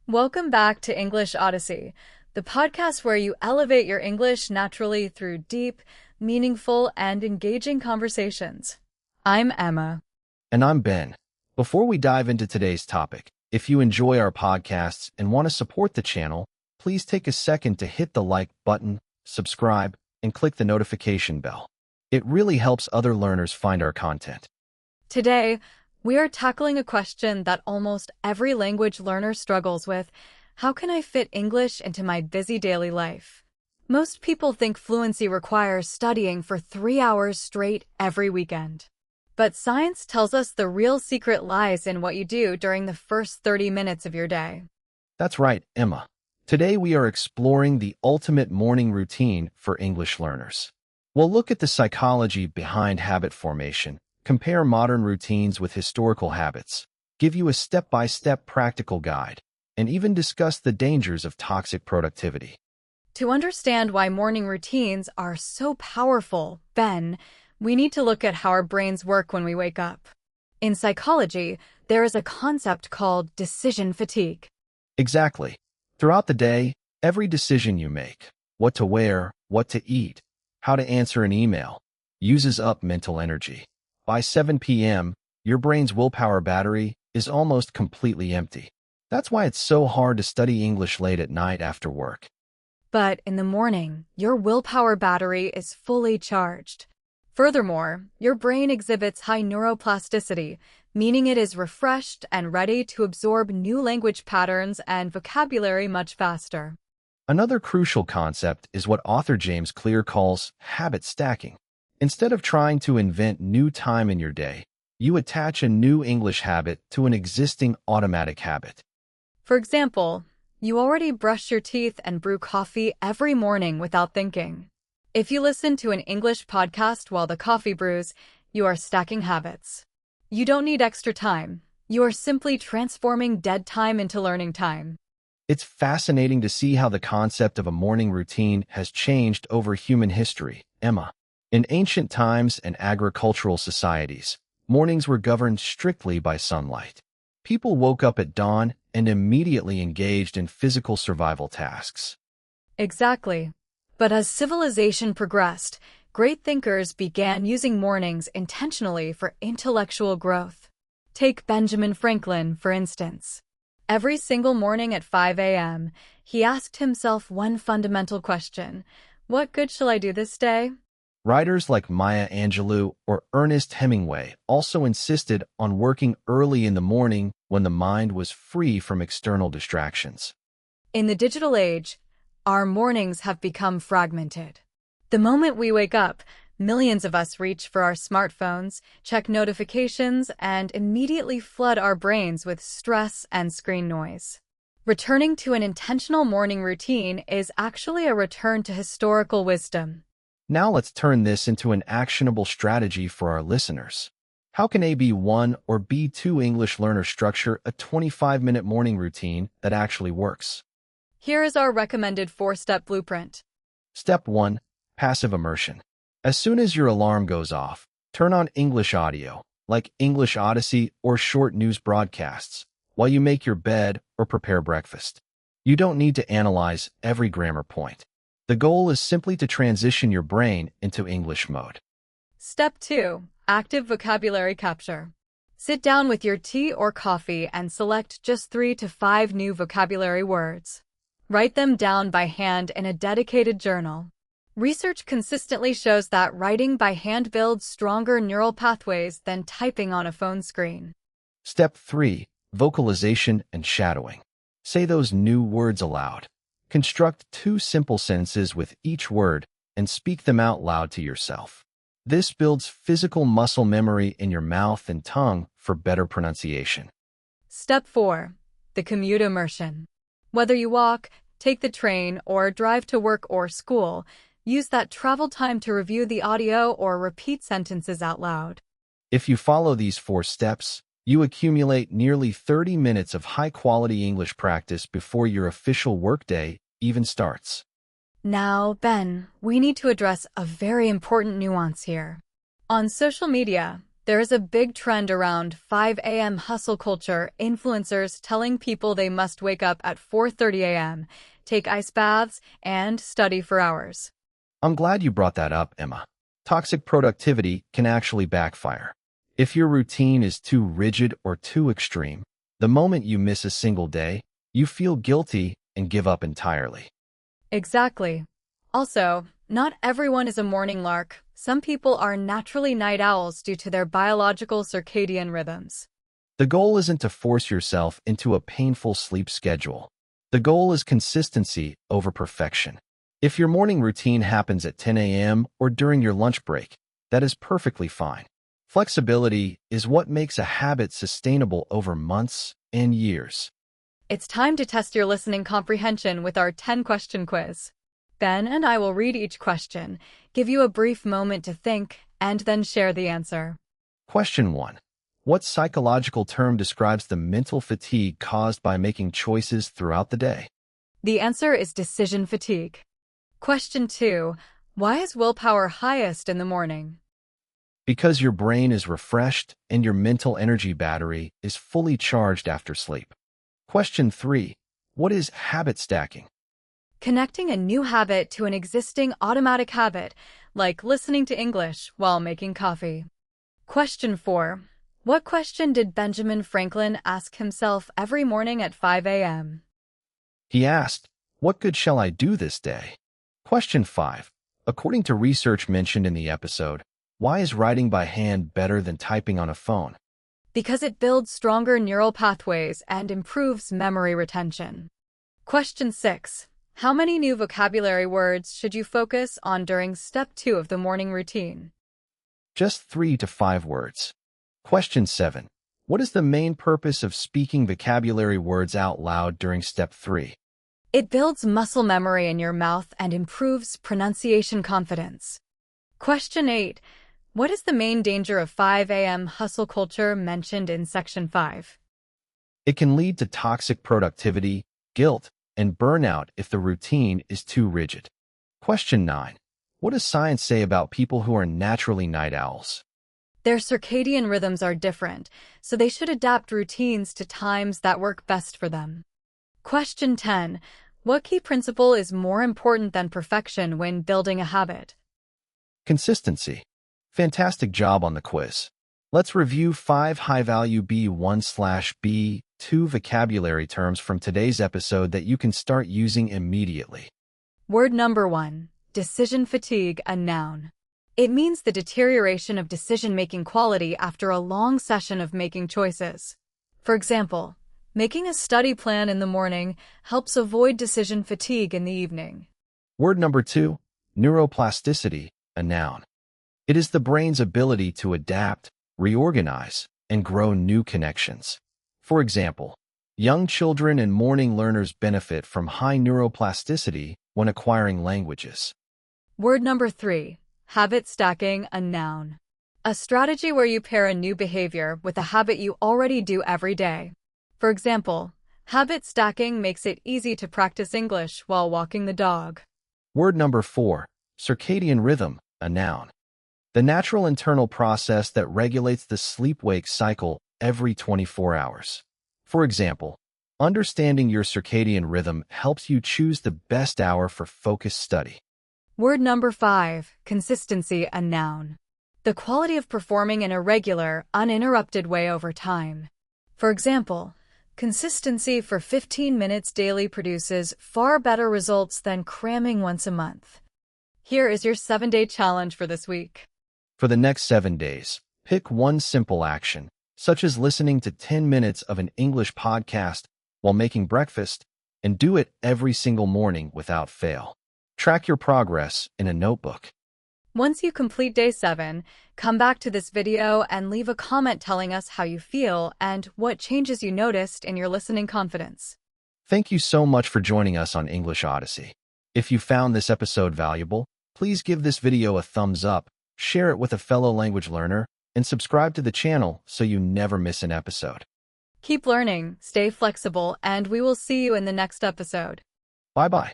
Welcome back to English Odyssey, the podcast where you elevate your English naturally through deep, meaningful, and engaging conversations. I'm Emma. And I'm Ben. Before we dive into today's topic, if you enjoy our podcasts and want to support the channel, please take a second to hit the like button, subscribe, and click the notification bell. It really helps other learners find our content. Today, we are tackling a question that almost every language learner struggles with. How can I fit English into my busy daily life? Most people think fluency requires studying for 3 hours straight every weekend. But science tells us the real secret lies in what you do during the first 30 minutes of your day. That's right, Emma. Today we are exploring the ultimate morning routine for English learners. We'll look at the psychology behind habit formation, compare modern routines with historical habits, give you a step-by-step practical guide, and even discuss the dangers of toxic productivity. To understand why morning routines are so powerful, Ben, we need to look at how our brains work when we wake up. In psychology, there is a concept called decision fatigue. Exactly. Throughout the day, every decision you make, what to wear, what to eat, how to answer an email, uses up mental energy. By 7 p.m., your brain's willpower battery is almost completely empty. That's why it's so hard to study English late at night after work. But in the morning, your willpower battery is fully charged. Furthermore, your brain exhibits high neuroplasticity, meaning it is refreshed and ready to absorb new language patterns and vocabulary much faster. Another crucial concept is what author James Clear calls habit stacking. Instead of trying to invent new time in your day, you attach a new English habit to an existing automatic habit. For example, you already brush your teeth and brew coffee every morning without thinking. If you listen to an English podcast while the coffee brews, you are stacking habits. You don't need extra time. You are simply transforming dead time into learning time. It's fascinating to see how the concept of a morning routine has changed over human history, Emma. In ancient times and agricultural societies, mornings were governed strictly by sunlight. People woke up at dawn and immediately engaged in physical survival tasks. Exactly. But as civilization progressed, great thinkers began using mornings intentionally for intellectual growth. Take Benjamin Franklin, for instance. Every single morning at 5 a.m., he asked himself one fundamental question: what good shall I do this day? Writers like Maya Angelou or Ernest Hemingway also insisted on working early in the morning when the mind was free from external distractions. In the digital age, our mornings have become fragmented. The moment we wake up, millions of us reach for our smartphones, check notifications, and immediately flood our brains with stress and screen noise. Returning to an intentional morning routine is actually a return to historical wisdom. Now let's turn this into an actionable strategy for our listeners. How can a B1 or B2 English learner structure a 25-minute morning routine that actually works? Here is our recommended 4-step blueprint. Step 1. Passive immersion. As soon as your alarm goes off, turn on English audio, like English Odyssey or short news broadcasts, while you make your bed or prepare breakfast. You don't need to analyze every grammar point. The goal is simply to transition your brain into English mode. Step 2. Active vocabulary capture. Sit down with your tea or coffee and select just 3 to 5 new vocabulary words. Write them down by hand in a dedicated journal. Research consistently shows that writing by hand builds stronger neural pathways than typing on a phone screen. Step 3. Vocalization and shadowing. Say those new words aloud. Construct 2 simple sentences with each word and speak them out loud to yourself. This builds physical muscle memory in your mouth and tongue for better pronunciation. Step 4. The commute immersion. Whether you walk, take the train, or drive to work or school, use that travel time to review the audio or repeat sentences out loud. If you follow these 4 steps, you accumulate nearly 30 minutes of high-quality English practice before your official workday even starts. Now, Ben, we need to address a very important nuance here. On social media, There is a big trend around 5 a.m. hustle culture, influencers telling people they must wake up at 4:30 a.m., take ice baths, and study for hours. I'm glad you brought that up, Emma. Toxic productivity can actually backfire. If your routine is too rigid or too extreme, the moment you miss a single day, you feel guilty and give up entirely. Exactly. Also, not everyone is a morning lark. Some people are naturally night owls due to their biological circadian rhythms. The goal isn't to force yourself into a painful sleep schedule. The goal is consistency over perfection. If your morning routine happens at 10 a.m. or during your lunch break, that is perfectly fine. Flexibility is what makes a habit sustainable over months and years. It's time to test your listening comprehension with our 10-question quiz. Ben and I will read each question, give you a brief moment to think, and then share the answer. Question 1. What psychological term describes the mental fatigue caused by making choices throughout the day? The answer is decision fatigue. Question 2. Why is willpower highest in the morning? Because your brain is refreshed and your mental energy battery is fully charged after sleep. Question 3. What is habit stacking? Connecting a new habit to an existing automatic habit, like listening to English while making coffee. Question 4. What question did Benjamin Franklin ask himself every morning at 5 a.m.? He asked, "What good shall I do this day?" Question 5. According to research mentioned in the episode, why is writing by hand better than typing on a phone? Because it builds stronger neural pathways and improves memory retention. Question 6. How many new vocabulary words should you focus on during step 2 of the morning routine? Just 3 to 5 words. Question 7. What is the main purpose of speaking vocabulary words out loud during step 3? It builds muscle memory in your mouth and improves pronunciation confidence. Question 8. What is the main danger of 5 a.m. hustle culture mentioned in section 5? It can lead to toxic productivity, guilt, and burnout if the routine is too rigid. Question 9. What does science say about people who are naturally night owls? Their circadian rhythms are different, so they should adapt routines to times that work best for them. Question 10. What key principle is more important than perfection when building a habit? Consistency. Fantastic job on the quiz. Let's review 5 high-value B1/B2 vocabulary terms from today's episode that you can start using immediately. Word number 1. Decision fatigue, a noun. It means the deterioration of decision-making quality after a long session of making choices. For example, making a study plan in the morning helps avoid decision fatigue in the evening. Word number 2. Neuroplasticity, a noun. It is the brain's ability to adapt, reorganize, and grow new connections. For example, young children and morning learners benefit from high neuroplasticity when acquiring languages. Word number 3. Habit stacking, a noun. A strategy where you pair a new behavior with a habit you already do every day. For example, habit stacking makes it easy to practice English while walking the dog. Word number 4. Circadian rhythm, a noun. The natural internal process that regulates the sleep-wake cycle every 24 hours. For example, understanding your circadian rhythm helps you choose the best hour for focused study. Word number 5. Consistency, a noun. The quality of performing in a regular, uninterrupted way over time. For example, consistency for 15 minutes daily produces far better results than cramming once a month. Here is your 7-day challenge for this week. For the next 7 days, pick one simple action, such as listening to 10 minutes of an English podcast while making breakfast, and do it every single morning without fail. Track your progress in a notebook. Once you complete day 7, come back to this video and leave a comment telling us how you feel and what changes you noticed in your listening confidence. Thank you so much for joining us on English Odyssey. If you found this episode valuable, please give this video a thumbs up, share it with a fellow language learner, and subscribe to the channel so you never miss an episode. Keep learning, stay flexible, and we will see you in the next episode. Bye-bye.